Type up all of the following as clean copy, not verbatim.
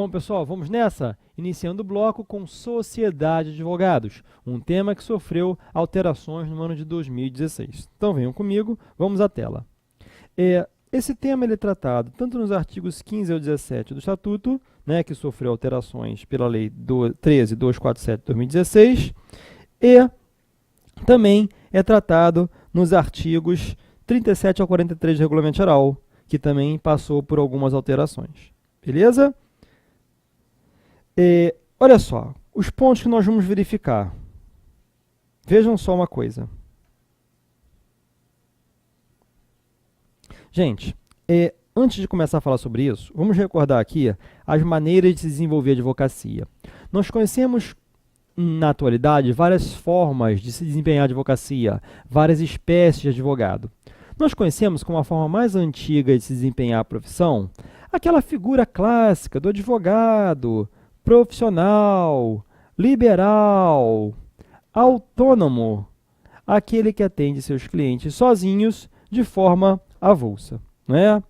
Bom, pessoal, vamos nessa? Iniciando o bloco com Sociedade de Advogados, um tema que sofreu alterações no ano de 2016. Então venham comigo, vamos à tela. Esse tema ele é tratado tanto nos artigos 15 ao 17 do Estatuto, né, que sofreu alterações pela Lei 13.247 de 2016, e também é tratado nos artigos 37 ao 43 do Regulamento Geral, que também passou por algumas alterações. Beleza? Olha só, os pontos que nós vamos verificar. Vejam só uma coisa. Gente, antes de começar a falar sobre isso, vamos recordar aqui as maneiras de se desenvolver a advocacia. Nós conhecemos, na atualidade, várias formas de se desempenhar a advocacia, várias espécies de advogado. Nós conhecemos como a forma mais antiga de se desempenhar a profissão, aquela figura clássica do advogado, profissional, liberal, autônomo, aquele que atende seus clientes sozinhos de forma avulsa, né?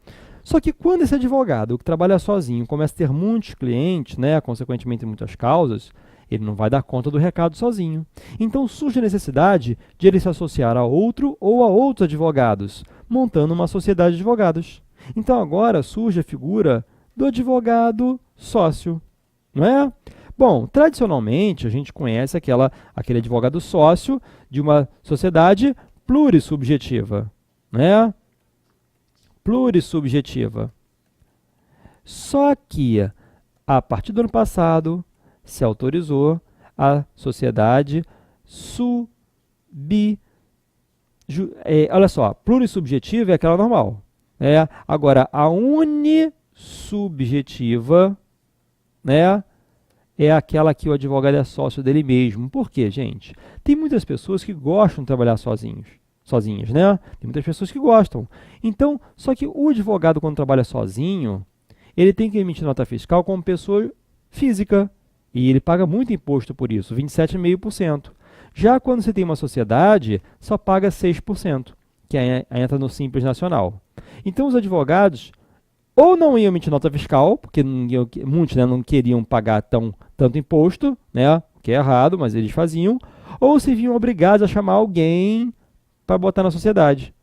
Só que quando esse advogado que trabalha sozinho começa a ter muitos clientes, né, consequentemente muitas causas, ele não vai dar conta do recado sozinho. Então surge a necessidade de ele se associar a outro ou a outros advogados, montando uma sociedade de advogados. Então agora surge a figura do advogado sócio, não é? Bom, tradicionalmente a gente conhece aquele advogado sócio de uma sociedade plurissubjetiva, né? Plurissubjetiva. Só que, a partir do ano passado, se autorizou a sociedade olha só, plurissubjetiva é aquela normal. Agora, a unissubjetiva, né, é aquela que o advogado é sócio dele mesmo. Por quê, gente? Tem muitas pessoas que gostam de trabalhar sozinhas, né? Tem muitas pessoas que gostam. Então, só que o advogado, quando trabalha sozinho, ele tem que emitir nota fiscal como pessoa física. E ele paga muito imposto por isso, 27,5%. Já quando você tem uma sociedade, só paga 6%, que aí entra no Simples Nacional. Então, os advogados ou não iam emitir nota fiscal, porque muitos, né, não queriam pagar tanto imposto, né, que é errado, mas eles faziam, ou se viam obrigados a chamar alguém para botar na sociedade,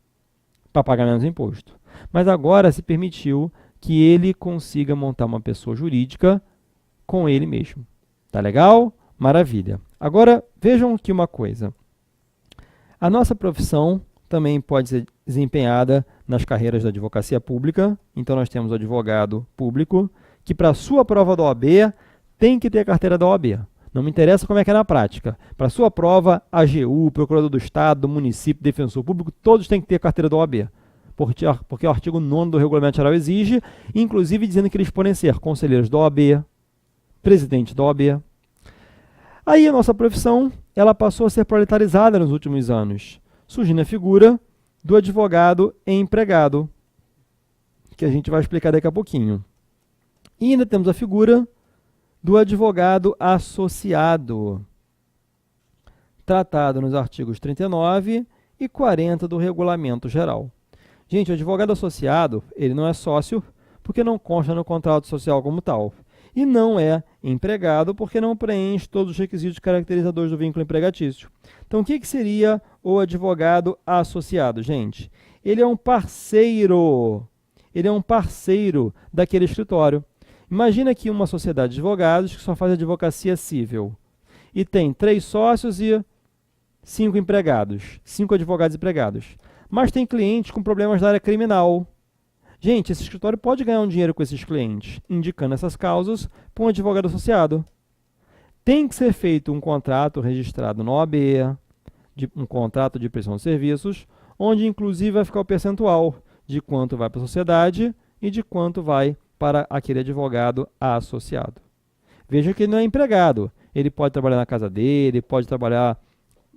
para pagar menos imposto. Mas agora se permitiu que ele consiga montar uma pessoa jurídica com ele mesmo. Tá legal? Maravilha. Agora, vejam aqui uma coisa. A nossa profissão também pode ser desempenhada nas carreiras da advocacia pública. Então, nós temos o advogado público, que para a sua prova da OAB tem que ter a carteira da OAB. Não me interessa como é que é na prática. Para a sua prova, AGU, Procurador do Estado, do município, Defensor Público, todos têm que ter a carteira da OAB. Porque o artigo 9º do Regulamento Geral exige, inclusive dizendo que eles podem ser conselheiros da OAB, presidente da OAB. Aí a nossa profissão ela passou a ser proletarizada nos últimos anos, surgindo a figura do advogado empregado, que a gente vai explicar daqui a pouquinho. E ainda temos a figura do advogado associado, tratado nos artigos 39 e 40 do Regulamento Geral. Gente, o advogado associado, ele não é sócio porque não consta no contrato social como tal. E não é empregado porque não preenche todos os requisitos caracterizadores do vínculo empregatício. Então, o que seria o advogado associado, gente? Ele é um parceiro daquele escritório. Imagina aqui uma sociedade de advogados que só faz advocacia civil e tem 3 sócios e 5 empregados, 5 advogados empregados. Mas tem clientes com problemas da área criminal. Gente, esse escritório pode ganhar um dinheiro com esses clientes, indicando essas causas para um advogado associado. Tem que ser feito um contrato registrado na OAB, um contrato de prestação de serviços, onde inclusive vai ficar o percentual de quanto vai para a sociedade e de quanto vai para aquele advogado associado. Veja que ele não é empregado. Ele pode trabalhar na casa dele, pode trabalhar,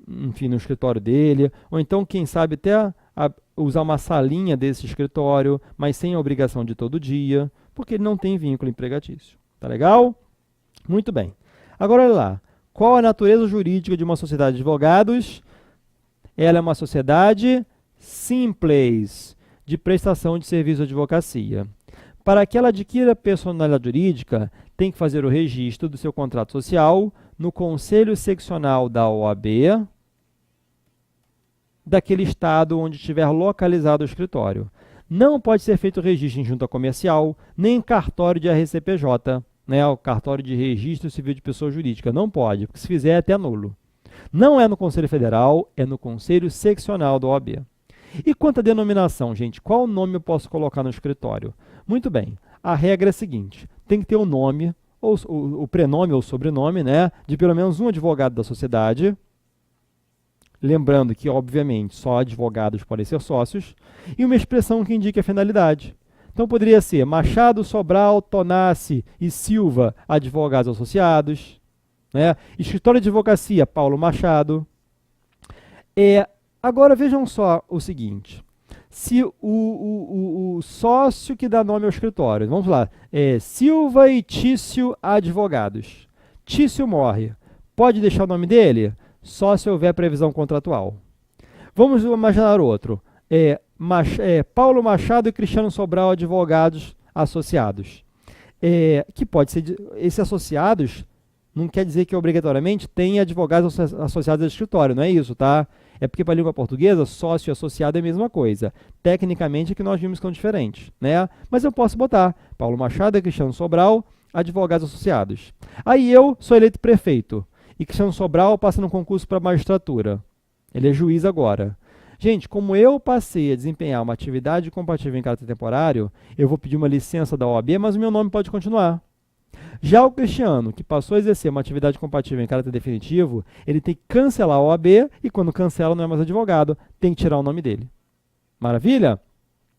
enfim, no escritório dele, ou então, quem sabe, até usar uma salinha desse escritório, mas sem a obrigação de todo dia, porque ele não tem vínculo empregatício. Tá legal? Muito bem. Agora, olha lá. Qual a natureza jurídica de uma sociedade de advogados? Ela é uma sociedade simples, de prestação de serviço de advocacia. Para que ela adquira personalidade jurídica, tem que fazer o registro do seu contrato social no Conselho Seccional da OAB daquele estado onde estiver localizado o escritório. Não pode ser feito registro em junta comercial, nem em cartório de RCPJ, né, o cartório de registro civil de pessoa jurídica. Não pode, porque se fizer é até nulo. Não é no Conselho Federal, é no Conselho Seccional da OAB. E quanto à denominação, gente, qual nome eu posso colocar no escritório? Muito bem, a regra é a seguinte, tem que ter o nome, ou o prenome ou sobrenome, né, de pelo menos um advogado da sociedade. Lembrando que, obviamente, só advogados podem ser sócios, e uma expressão que indique a finalidade. Então, poderia ser Machado, Sobral, Tonassi e Silva, advogados associados. Né? Escritório de advocacia, Paulo Machado. Agora, vejam só o seguinte. Se o sócio que dá nome ao escritório, vamos lá, Silva e Tício Advogados. Tício morre. Pode deixar o nome dele? Só se houver previsão contratual. Vamos imaginar outro. Paulo Machado e Cristiano Sobral, advogados associados. Que pode ser, esses associados não quer dizer que obrigatoriamente tem advogados associados ao escritório, não é isso, tá? É porque para a língua portuguesa, sócio e associado é a mesma coisa. Tecnicamente é que nós vimos que são diferentes, né? Mas eu posso botar Paulo Machado e Cristiano Sobral, advogados associados. Aí eu sou eleito prefeito. E Cristiano Sobral passa no concurso para a magistratura. Ele é juiz agora. Gente, como eu passei a desempenhar uma atividade compatível em caráter temporário, eu vou pedir uma licença da OAB, mas o meu nome pode continuar. Já o Cristiano, que passou a exercer uma atividade compatível em caráter definitivo, ele tem que cancelar a OAB e quando cancela não é mais advogado, tem que tirar o nome dele. Maravilha?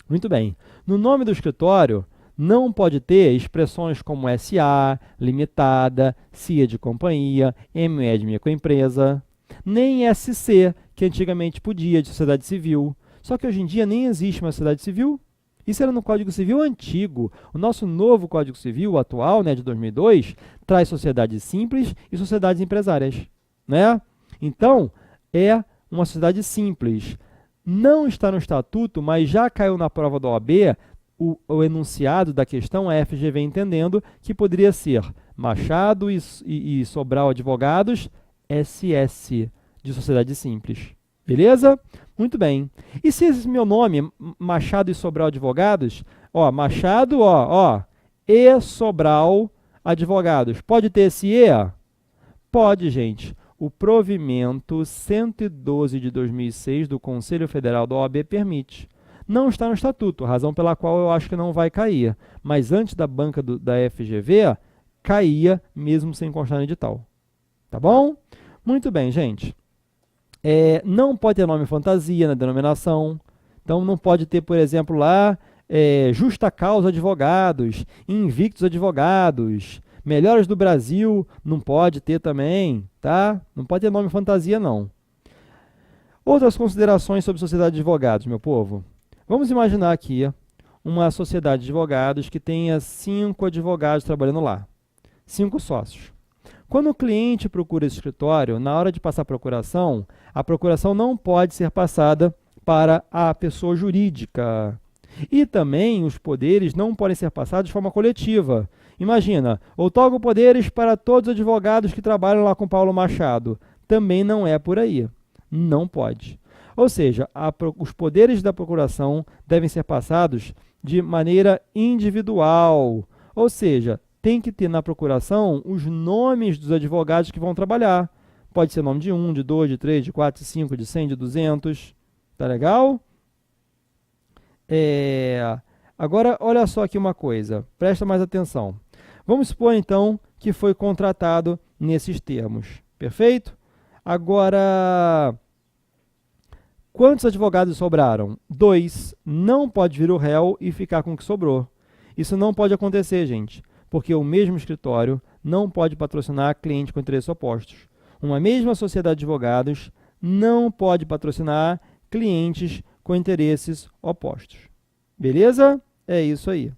Muito bem. No nome do escritório, não pode ter expressões como SA, limitada, CIA de companhia, ME de microempresa, nem SC, que antigamente podia, de sociedade civil. Só que hoje em dia nem existe uma sociedade civil. Isso era no Código Civil antigo. O nosso novo Código Civil, atual, né, de 2002, traz sociedades simples e sociedades empresárias. Né? Então, é uma sociedade simples. Não está no estatuto, mas já caiu na prova da OAB o enunciado da questão, a FGV entendendo que poderia ser Machado e Sobral advogados, SS, de sociedade simples. Beleza? Muito bem. E se esse meu nome, Machado e Sobral advogados, Machado, e Sobral advogados, pode ter esse E? Pode, gente. O provimento 112 de 2006 do Conselho Federal da OAB permite. Não está no estatuto, razão pela qual eu acho que não vai cair. Mas antes da banca da FGV, caía mesmo sem constar no edital. Tá bom? Muito bem, gente. Não pode ter nome fantasia na denominação. Então, não pode ter, por exemplo, lá, Justa Causa Advogados, Invictus Advogados, Melhores do Brasil, não pode ter também, tá? Não pode ter nome fantasia, não. Outras considerações sobre sociedade de advogados, meu povo. Vamos imaginar aqui uma sociedade de advogados que tenha 5 advogados trabalhando lá, 5 sócios. Quando o cliente procura esse escritório, na hora de passar a procuração não pode ser passada para a pessoa jurídica. E também os poderes não podem ser passados de forma coletiva. Imagina, outorgo poderes para todos os advogados que trabalham lá com Paulo Machado. Também não é por aí. Não pode. Ou seja, os poderes da procuração devem ser passados de maneira individual. Ou seja, tem que ter na procuração os nomes dos advogados que vão trabalhar. Pode ser nome de 1, de 2, de 3, de 4, de 5, de 100, de 200. Tá legal? Agora, olha só aqui uma coisa. Presta mais atenção. Vamos supor, então, que foi contratado nesses termos. Perfeito? Agora, quantos advogados sobraram? 2. Não pode vir o réu e ficar com o que sobrou. Isso não pode acontecer, gente, porque o mesmo escritório não pode patrocinar cliente com interesses opostos. Uma mesma sociedade de advogados não pode patrocinar clientes com interesses opostos. Beleza? É isso aí.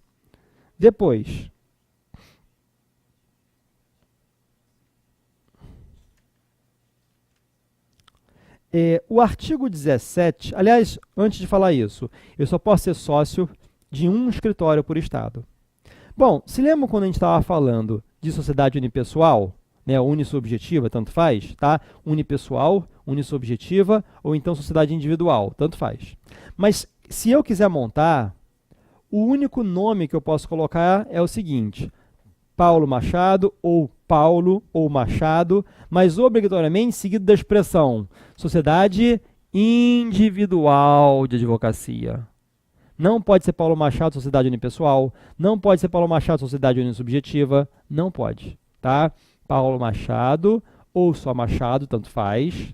Depois, o artigo 17, aliás, antes de falar isso, eu só posso ser sócio de um escritório por estado. Bom, se lembram quando a gente estava falando de sociedade unipessoal, né, unissubjetiva, tanto faz, tá? Unipessoal, unissubjetiva ou então sociedade individual, tanto faz. Mas se eu quiser montar, o único nome que eu posso colocar é o seguinte: Paulo Machado ou Machado, mas obrigatoriamente seguido da expressão sociedade individual de advocacia. Não pode ser Paulo Machado, sociedade unipessoal, não pode ser Paulo Machado, sociedade unissubjetiva, não pode, tá? Paulo Machado ou só Machado, tanto faz,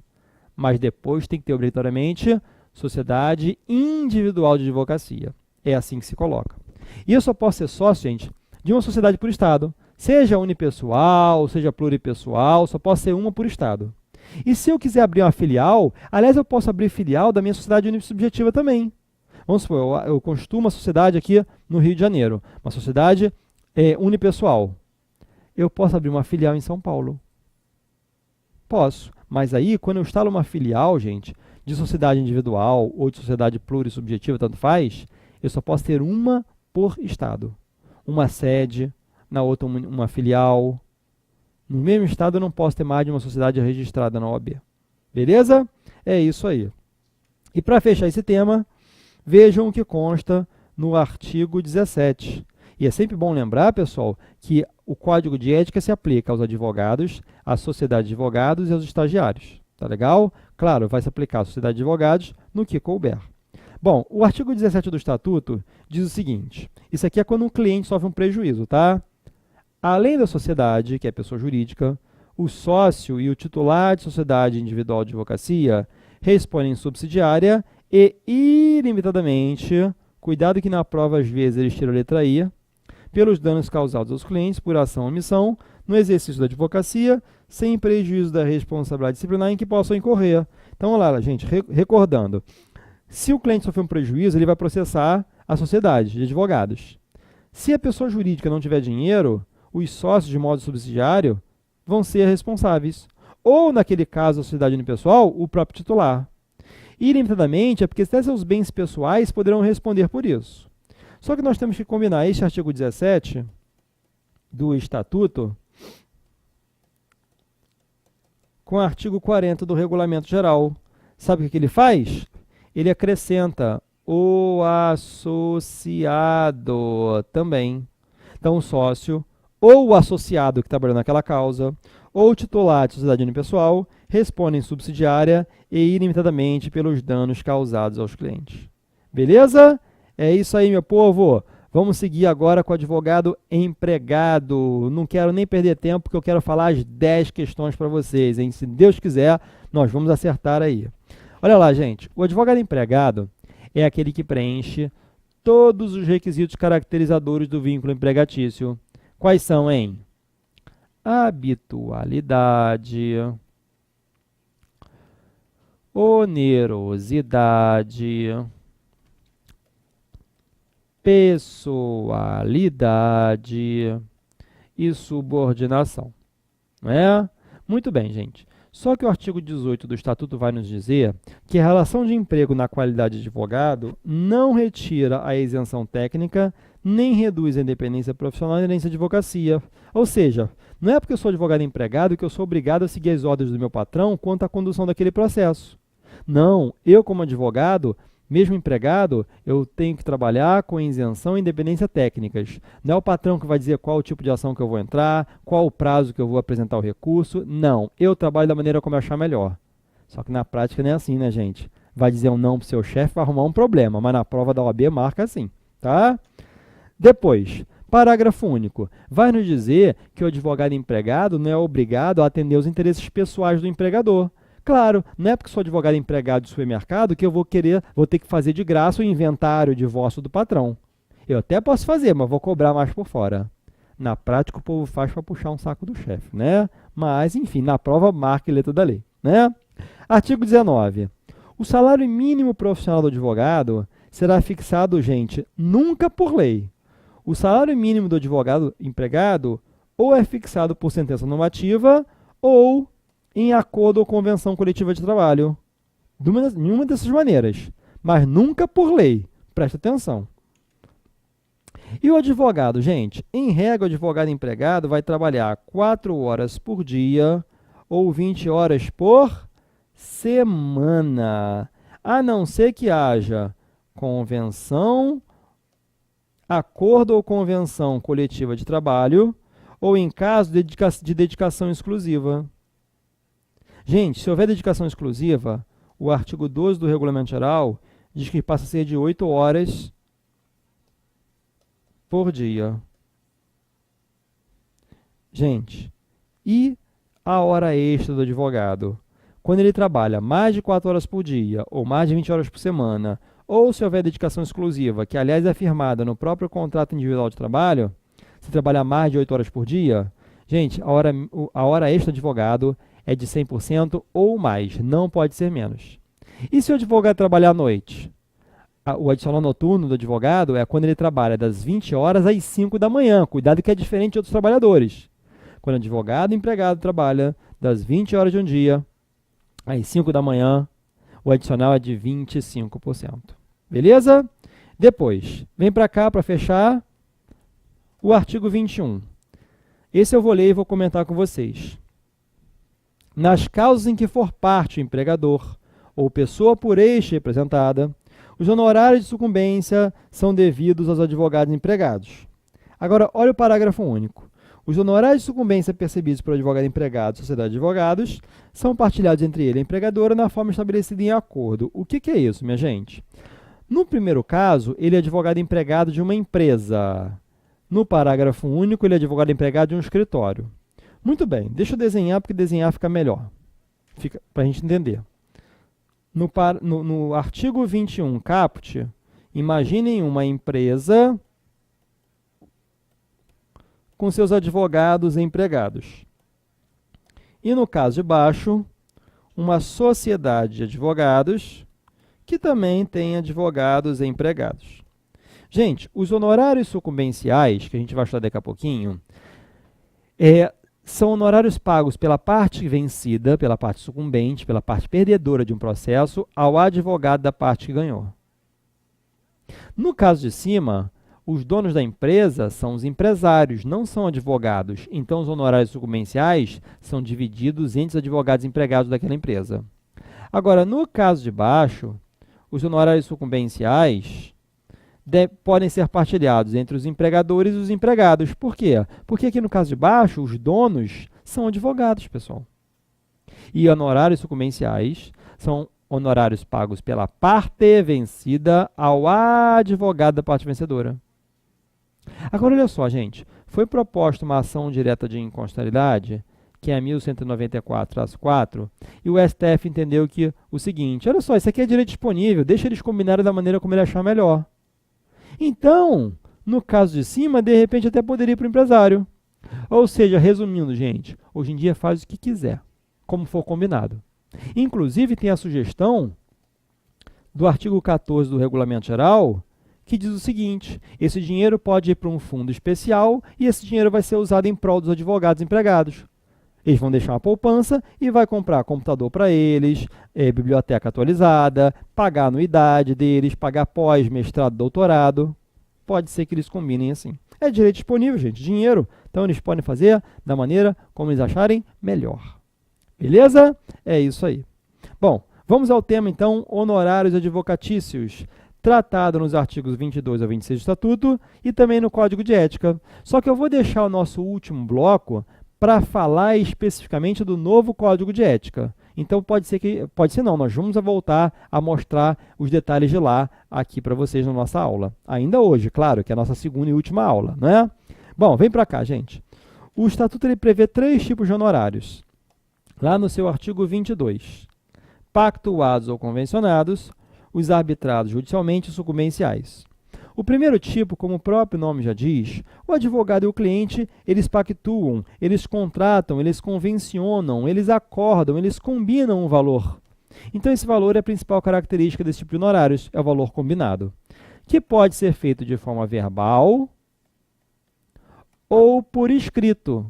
mas depois tem que ter obrigatoriamente sociedade individual de advocacia. É assim que se coloca. E eu só posso ser sócio, gente, de uma sociedade por estado, seja unipessoal, seja pluripessoal, só posso ser uma por estado. E se eu quiser abrir uma filial, aliás, eu posso abrir filial da minha sociedade unissubjetiva também. Vamos supor, eu constituo uma sociedade aqui no Rio de Janeiro, uma sociedade unipessoal. Eu posso abrir uma filial em São Paulo. Posso, mas aí, quando eu instalo uma filial, gente, de sociedade individual ou de sociedade plurissubjetiva, tanto faz, eu só posso ter uma por estado. Uma sede, na outra uma filial. No mesmo estado eu não posso ter mais de uma sociedade registrada na OAB. Beleza? É isso aí. E para fechar esse tema, vejam o que consta no artigo 17. E é sempre bom lembrar, pessoal, que o Código de Ética se aplica aos advogados, à sociedade de advogados e aos estagiários. Tá legal? Claro, vai se aplicar à sociedade de advogados no que couber. Bom, o artigo 17 do Estatuto diz o seguinte: isso aqui é quando um cliente sofre um prejuízo, tá? Além da sociedade, que é pessoa jurídica, o sócio e o titular de sociedade individual de advocacia respondem subsidiária e ilimitadamente, cuidado que na prova às vezes eles tiram a letra I, pelos danos causados aos clientes por ação ou omissão no exercício da advocacia, sem prejuízo da responsabilidade disciplinar em que possam incorrer. Então, olha lá, gente, recordando. Se o cliente sofrer um prejuízo, ele vai processar a sociedade de advogados. Se a pessoa jurídica não tiver dinheiro, os sócios de modo subsidiário vão ser responsáveis. Ou, naquele caso, a sociedade unipessoal, o próprio titular. Ilimitadamente é porque até seus bens pessoais poderão responder por isso. Só que nós temos que combinar este artigo 17 do Estatuto com o artigo 40 do Regulamento Geral. Sabe o que ele faz? Ele acrescenta o associado também. Então, o sócio ou o associado que está trabalhando naquela causa, ou o titular de sociedade unipessoal, respondem subsidiária e ilimitadamente pelos danos causados aos clientes. Beleza? É isso aí, meu povo. Vamos seguir agora com o advogado empregado. Não quero nem perder tempo, porque eu quero falar as 10 questões para vocês, hein? Se Deus quiser, nós vamos acertar aí. Olha lá, gente. O advogado empregado é aquele que preenche todos os requisitos caracterizadores do vínculo empregatício. Quais são, hein? Habitualidade, onerosidade, pessoalidade e subordinação. Não é? Muito bem, gente. Só que o artigo 18 do Estatuto vai nos dizer que a relação de emprego na qualidade de advogado não retira a isenção técnica, nem reduz a independência profissional e a independência de advocacia. Ou seja, não é porque eu sou advogado empregado que eu sou obrigado a seguir as ordens do meu patrão quanto à condução daquele processo. Não, eu como advogado, mesmo empregado, eu tenho que trabalhar com isenção e independência técnicas. Não é o patrão que vai dizer qual o tipo de ação que eu vou entrar, qual o prazo que eu vou apresentar o recurso. Não, eu trabalho da maneira como eu achar melhor. Só que na prática não é assim, né, gente? Vai dizer um não para o seu chefe, vai arrumar um problema, mas na prova da OAB marca assim, tá? Depois, parágrafo único. Vai nos dizer que o advogado empregado não é obrigado a atender os interesses pessoais do empregador. Claro, não é porque sou advogado empregado de supermercado que eu vou ter que fazer de graça o inventário de divórcio do patrão. Eu até posso fazer, mas vou cobrar mais por fora. Na prática, o povo faz para puxar um saco do chefe, né? Mas, enfim, na prova, marca e letra da lei, né? Artigo 19. O salário mínimo profissional do advogado será fixado, gente, nunca por lei. O salário mínimo do advogado empregado ou é fixado por sentença normativa ou em acordo ou convenção coletiva de trabalho. Nenhuma dessas maneiras, mas nunca por lei. Presta atenção. E o advogado, gente? Em regra, o advogado empregado vai trabalhar 4 horas por dia ou 20 horas por semana, a não ser que haja convenção, acordo ou convenção coletiva de trabalho, ou em caso de dedicação exclusiva. Gente, se houver dedicação exclusiva, o artigo 12 do Regulamento Geral diz que passa a ser de 8 horas por dia. Gente, e a hora extra do advogado? Quando ele trabalha mais de 4 horas por dia, ou mais de 20 horas por semana, ou se houver dedicação exclusiva, que aliás é firmada no próprio contrato individual de trabalho, se trabalhar mais de 8 horas por dia, gente, a hora extra do advogado é de 100% ou mais, não pode ser menos. E se o advogado trabalhar à noite? O adicional noturno do advogado é quando ele trabalha das 20 horas às 5 da manhã. Cuidado que é diferente de outros trabalhadores. Quando o advogado empregado trabalha das 20 horas de um dia às 5 da manhã, o adicional é de 25%. Beleza? Depois, vem para cá para fechar o artigo 21. Esse eu vou ler e vou comentar com vocês. Nas causas em que for parte o empregador ou pessoa por este representada, os honorários de sucumbência são devidos aos advogados empregados. Agora, olha o parágrafo único. Os honorários de sucumbência percebidos pelo advogado empregado e sociedade de advogados são partilhados entre ele e a empregadora na forma estabelecida em acordo. O que é isso, minha gente? No primeiro caso, ele é advogado empregado de uma empresa. No parágrafo único, ele é advogado empregado de um escritório. Muito bem, deixa eu desenhar, porque desenhar fica melhor. Fica para a gente entender. No artigo 21, caput, imaginem uma empresa com seus advogados e empregados. E no caso de baixo, uma sociedade de advogados que também tem advogados e empregados. Gente, os honorários sucumbenciais, que a gente vai estudar daqui a pouquinho, são honorários pagos pela parte vencida, pela parte sucumbente, pela parte perdedora de um processo, ao advogado da parte que ganhou. No caso de cima, os donos da empresa são os empresários, não são advogados. Então, os honorários sucumbenciais são divididos entre os advogados empregados daquela empresa. Agora, no caso de baixo, os honorários sucumbenciais podem ser partilhados entre os empregadores e os empregados. Por quê? Porque aqui no caso de baixo, os donos são advogados, pessoal. E honorários sucumbenciais são honorários pagos pela parte vencida ao advogado da parte vencedora. Agora, olha só, gente. Foi proposta uma ação direta de inconstitucionalidade, que é a 1194-4, e o STF entendeu que o seguinte, olha só, isso aqui é direito disponível, deixa eles combinarem da maneira como ele achar melhor. Então, no caso de cima, de repente até poderia ir para o empresário. Ou seja, resumindo, gente, hoje em dia faz o que quiser, como for combinado. Inclusive, tem a sugestão do artigo 14 do Regulamento Geral, que diz o seguinte, esse dinheiro pode ir para um fundo especial e esse dinheiro vai ser usado em prol dos advogados empregados. Eles vão deixar uma poupança e vai comprar computador para eles, biblioteca atualizada, pagar a anuidade deles, pagar pós, mestrado, doutorado. Pode ser que eles combinem assim. É direito disponível, gente, dinheiro. Então, eles podem fazer da maneira como eles acharem melhor. Beleza? É isso aí. Bom, vamos ao tema, então, honorários advocatícios, tratado nos artigos 22 a 26 do Estatuto e também no Código de Ética. Só que eu vou deixar o nosso último bloco para falar especificamente do novo Código de Ética. Então, pode ser não, nós vamos voltar a mostrar os detalhes de lá aqui para vocês na nossa aula. Ainda hoje, claro, que é a nossa segunda e última aula, né? Bom, vem para cá, gente. O Estatuto ele prevê 3 tipos de honorários. Lá no seu artigo 22. Pactuados ou convencionados, os arbitrados judicialmente e sucumbenciais. O primeiro tipo, como o próprio nome já diz, o advogado e o cliente, eles pactuam, eles contratam, eles convencionam, eles acordam, eles combinam um valor. Então, esse valor é a principal característica desse tipo de honorários, é o valor combinado, que pode ser feito de forma verbal ou por escrito,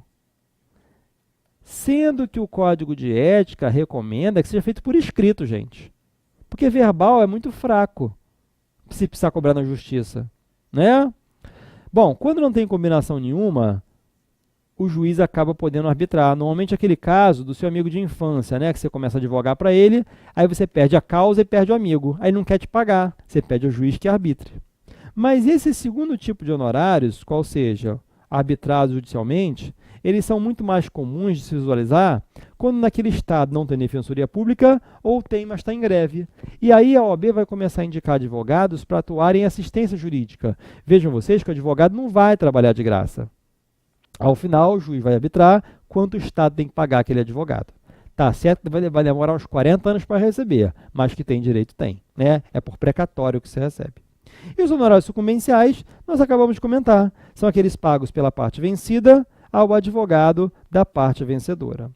sendo que o Código de Ética recomenda que seja feito por escrito, gente, porque verbal é muito fraco, se precisar cobrar na justiça, né? Bom, quando não tem combinação nenhuma, o juiz acaba podendo arbitrar. Normalmente aquele caso do seu amigo de infância, né, que você começa a advogar para ele, aí você perde a causa e perde o amigo. Aí não quer te pagar, você pede ao juiz que arbitre. Mas esse segundo tipo de honorários, qual seja arbitrado judicialmente, eles são muito mais comuns de se visualizar quando naquele estado não tem defensoria pública ou tem, mas está em greve. E aí a OAB vai começar a indicar advogados para atuarem em assistência jurídica. Vejam vocês que o advogado não vai trabalhar de graça. Ao final, o juiz vai arbitrar quanto o Estado tem que pagar aquele advogado. Tá certo que vai demorar uns 40 anos para receber, mas que tem direito, tem. Né? É por precatório que você recebe. E os honorários sucumbenciais, nós acabamos de comentar, são aqueles pagos pela parte vencida ao advogado da parte vencedora.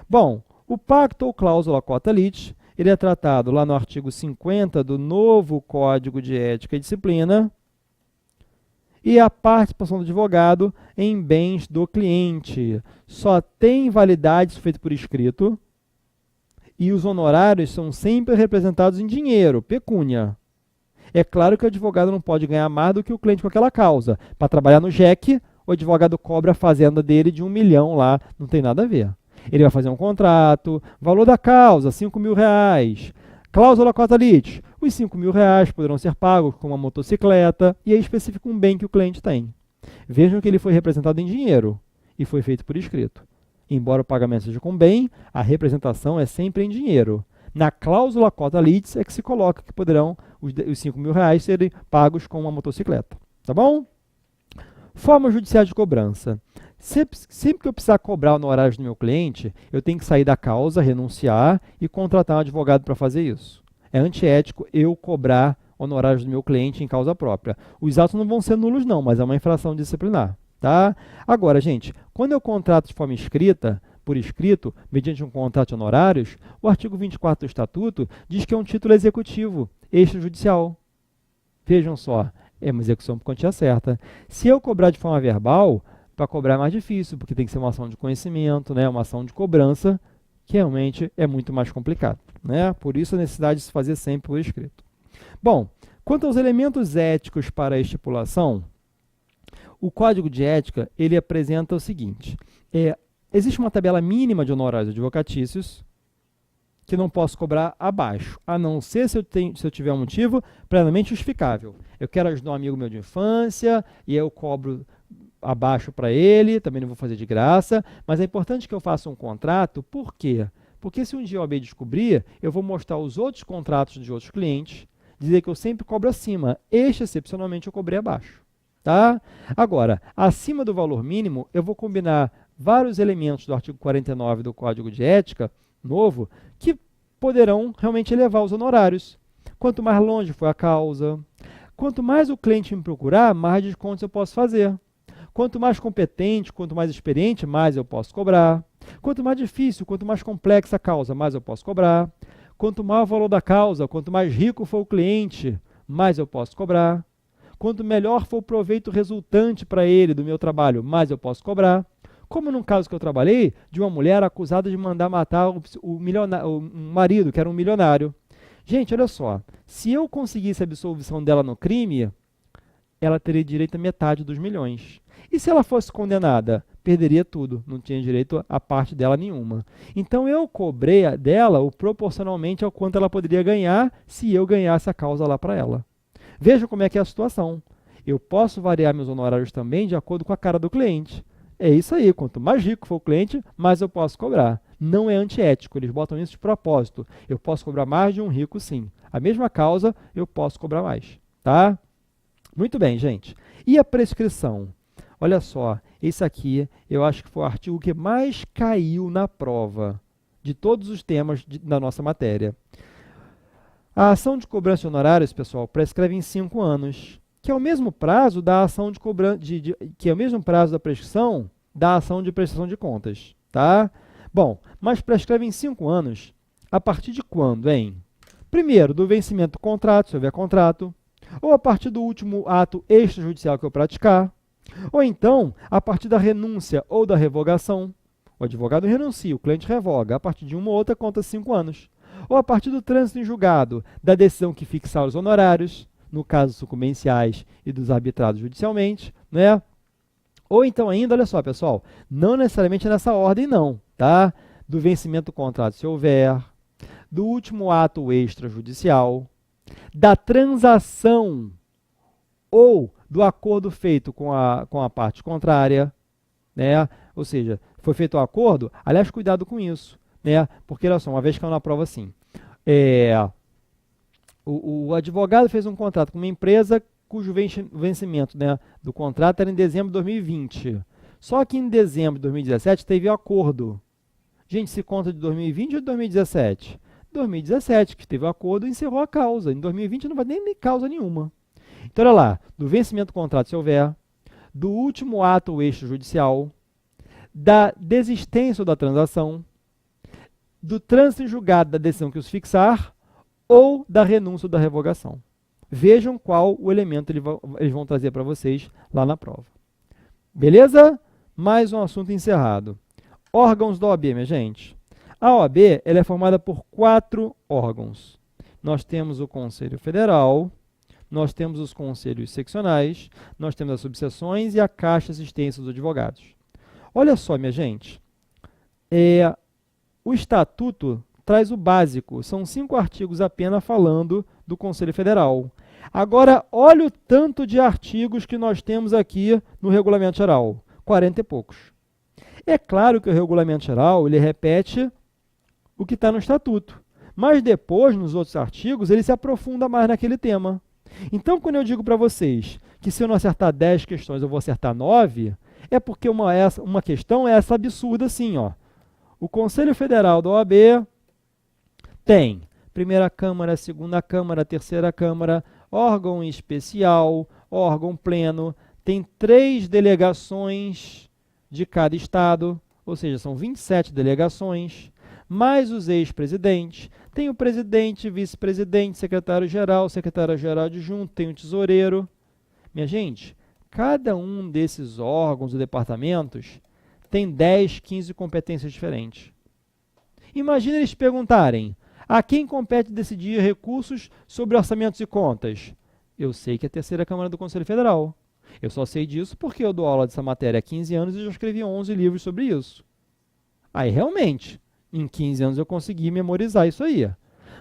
Bom, o pacto ou cláusula quota lit, ele é tratado lá no artigo 50 do novo Código de Ética e Disciplina, e a participação do advogado em bens do cliente. Só tem validade se feito por escrito, e os honorários são sempre representados em dinheiro, pecúnia. É claro que o advogado não pode ganhar mais do que o cliente com aquela causa. Para trabalhar no JEC, o advogado cobra a fazenda dele de 1 milhão lá, não tem nada a ver. Ele vai fazer um contrato, valor da causa, R$ 5.000. Cláusula quota lit, os R$ 5.000 poderão ser pagos com uma motocicleta, e aí especifica um bem que o cliente tem. Vejam que ele foi representado em dinheiro e foi feito por escrito. Embora o pagamento seja com bem, a representação é sempre em dinheiro. Na cláusula quota lit é que se coloca que poderão os R$ 5.000 serem pagos com uma motocicleta. Tá bom? Forma judicial de cobrança. Sempre que eu precisar cobrar honorários do meu cliente, eu tenho que sair da causa, renunciar e contratar um advogado para fazer isso. É antiético eu cobrar honorários do meu cliente em causa própria. Os atos não vão ser nulos não, mas é uma infração disciplinar. Tá? Agora, gente, quando eu contrato de forma escrita, por escrito, mediante um contrato de honorários, o artigo 24 do Estatuto diz que é um título executivo extrajudicial. Vejam só, é uma execução por quantia certa. Se eu cobrar de forma verbal, para cobrar é mais difícil, porque tem que ser uma ação de conhecimento, né? Uma ação de cobrança, que realmente é muito mais complicado. Né? Por isso a necessidade de se fazer sempre por escrito. Bom, quanto aos elementos éticos para a estipulação, o Código de Ética ele apresenta o seguinte, existe uma tabela mínima de honorários advocatícios que não posso cobrar abaixo, a não ser se eu tiver um motivo plenamente justificável. Eu quero ajudar um amigo meu de infância e eu cobro abaixo para ele, também não vou fazer de graça, mas é importante que eu faça um contrato, por quê? Porque se um dia a OAB descobrir, eu vou mostrar os outros contratos de outros clientes, dizer que eu sempre cobro acima, excepcionalmente eu cobrei abaixo. Tá? Agora, acima do valor mínimo, eu vou combinar vários elementos do artigo 49 do Código de Ética, novo, que poderão realmente elevar os honorários. Quanto mais longe for a causa, quanto mais o cliente me procurar, mais descontos eu posso fazer. Quanto mais competente, quanto mais experiente, mais eu posso cobrar. Quanto mais difícil, quanto mais complexa a causa, mais eu posso cobrar. Quanto maior o valor da causa, quanto mais rico for o cliente, mais eu posso cobrar. Quanto melhor for o proveito resultante para ele do meu trabalho, mais eu posso cobrar. Como num caso que eu trabalhei, de uma mulher acusada de mandar matar o marido, que era um milionário. Gente, olha só, se eu conseguisse a absolvição dela no crime, ela teria direito a metade dos milhões. E se ela fosse condenada? Perderia tudo, não tinha direito a parte dela nenhuma. Então eu cobrei dela proporcionalmente ao quanto ela poderia ganhar se eu ganhasse a causa lá para ela. Vejam como é que é a situação. Eu posso variar meus honorários também de acordo com a cara do cliente. É isso aí, quanto mais rico for o cliente, mais eu posso cobrar. Não é antiético, eles botam isso de propósito. Eu posso cobrar mais de um rico, sim. A mesma causa, eu posso cobrar mais. Tá? Muito bem, gente. E a prescrição? Olha só, esse aqui eu acho que foi o artigo que mais caiu na prova de todos os temas da nossa matéria. A ação de cobrança de honorários, pessoal, prescreve em 5 anos, que é o mesmo prazo da ação de cobrança, que é o mesmo prazo da prescrição da ação de prestação de contas, tá? Bom, mas prescreve em 5 anos, a partir de quando, hein? Primeiro, do vencimento do contrato, se houver contrato, ou a partir do último ato extrajudicial que eu praticar, ou então, a partir da renúncia ou da revogação. O advogado renuncia, o cliente revoga, a partir de uma ou outra conta 5 anos. Ou a partir do trânsito em julgado, da decisão que fixar os honorários, no caso sucumbenciais e dos arbitrados judicialmente, né? Ou então ainda, olha só, pessoal, não necessariamente nessa ordem não, tá? Do vencimento do contrato, se houver, do último ato extrajudicial, da transação ou do acordo feito com a parte contrária, né? Ou seja, foi feito o acordo, aliás, cuidado com isso, né? Porque, olha só, uma vez caiu na prova assim, o advogado fez um contrato com uma empresa cujo vencimento, né, do contrato era em dezembro de 2020. Só que em dezembro de 2017 teve o acordo. Gente, se conta de 2020 ou de 2017? 2017, que teve o acordo e encerrou a causa. Em 2020 não vai nem causa nenhuma. Então, olha lá, do vencimento do contrato, se houver, do último ato extrajudicial, da desistência ou da transação, do trânsito em julgado da decisão que os fixar ou da renúncia ou da revogação. Vejam qual o elemento eles vão trazer para vocês lá na prova. Beleza? Mais um assunto encerrado. Órgãos da OAB, minha gente. A OAB ela é formada por 4 órgãos. Nós temos o Conselho Federal, nós temos os conselhos seccionais, nós temos as subseções e a Caixa de Assistência dos Advogados. Olha só, minha gente, o Estatuto traz o básico, são 5 artigos apenas falando do Conselho Federal. Agora, olha o tanto de artigos que nós temos aqui no Regulamento Geral, 40 e poucos. É claro que o Regulamento Geral, ele repete o que está no Estatuto, mas depois, nos outros artigos, ele se aprofunda mais naquele tema. Então, quando eu digo para vocês que se eu não acertar 10 questões, eu vou acertar 9, é porque uma questão é essa absurda assim, ó. O Conselho Federal da OAB tem primeira Câmara, segunda Câmara, terceira Câmara, órgão especial, órgão pleno, tem 3 delegações de cada estado, ou seja, são 27 delegações, mais os ex-presidentes, tem o presidente, vice-presidente, secretário-geral adjunto, tem o tesoureiro. Minha gente, cada um desses órgãos ou departamentos tem 10, 15 competências diferentes. Imagina eles perguntarem, a quem compete decidir recursos sobre orçamentos e contas? Eu sei que é a terceira Câmara do Conselho Federal. Eu só sei disso porque eu dou aula dessa matéria há 15 anos e já escrevi 11 livros sobre isso. Aí, realmente, em 15 anos eu consegui memorizar isso aí.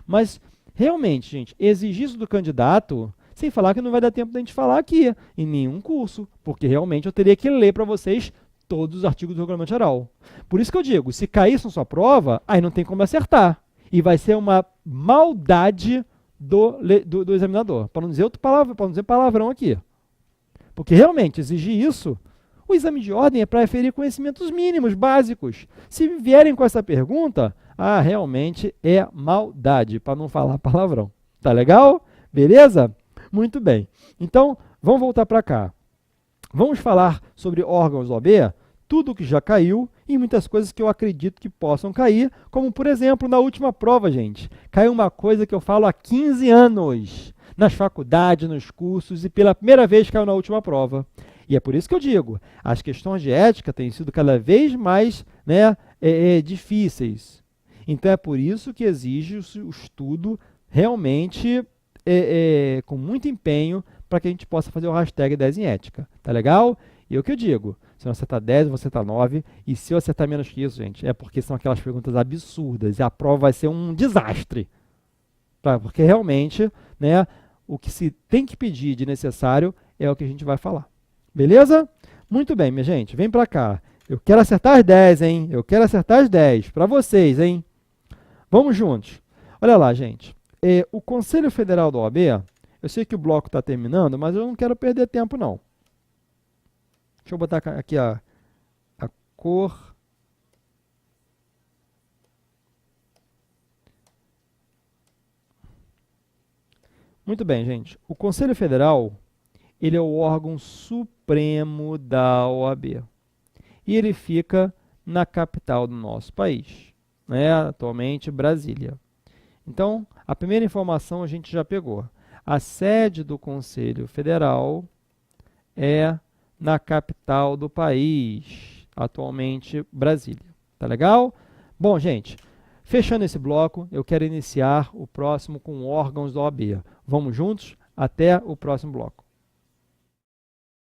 Mas, realmente, gente, exigir isso do candidato, sem falar que não vai dar tempo da gente falar aqui, em nenhum curso, porque realmente eu teria que ler para vocês todos os artigos do Regulamento Geral. Por isso que eu digo, se cair isso na sua prova, aí não tem como acertar. E vai ser uma maldade do examinador, para não dizer palavrão aqui. Porque realmente, exigir isso, o exame de ordem é para referir conhecimentos mínimos, básicos. Se vierem com essa pergunta, realmente é maldade, para não falar palavrão. Tá legal? Beleza? Muito bem. Então, vamos voltar para cá. Vamos falar sobre órgãos da OAB, tudo que já caiu e muitas coisas que eu acredito que possam cair, como, por exemplo, na última prova, gente. Caiu uma coisa que eu falo há 15 anos, nas faculdades, nos cursos, e pela primeira vez caiu na última prova. E é por isso que eu digo, as questões de ética têm sido cada vez mais, né, difíceis. Então, é por isso que exige o estudo realmente com muito empenho para que a gente possa fazer o hashtag 10 em ética. Tá legal? E é o que eu digo, se eu acertar 10, eu vou acertar 9, e se eu acertar menos que isso, gente, é porque são aquelas perguntas absurdas, e a prova vai ser um desastre. Tá? Porque realmente, né, o que se tem que pedir de necessário é o que a gente vai falar. Beleza? Muito bem, minha gente, vem para cá. Eu quero acertar as 10, hein? Eu quero acertar as 10 para vocês, hein? Vamos juntos. Olha lá, gente. O Conselho Federal da OAB, eu sei que o bloco está terminando, mas eu não quero perder tempo, não. Deixa eu botar aqui a cor. Muito bem, gente. O Conselho Federal, ele é o órgão supremo da OAB. E ele fica na capital do nosso país, né? Atualmente Brasília. Então, a primeira informação a gente já pegou. A sede do Conselho Federal é na capital do país, atualmente Brasília. Tá legal? Bom, gente, fechando esse bloco, eu quero iniciar o próximo com órgãos da OAB. Vamos juntos? Até o próximo bloco.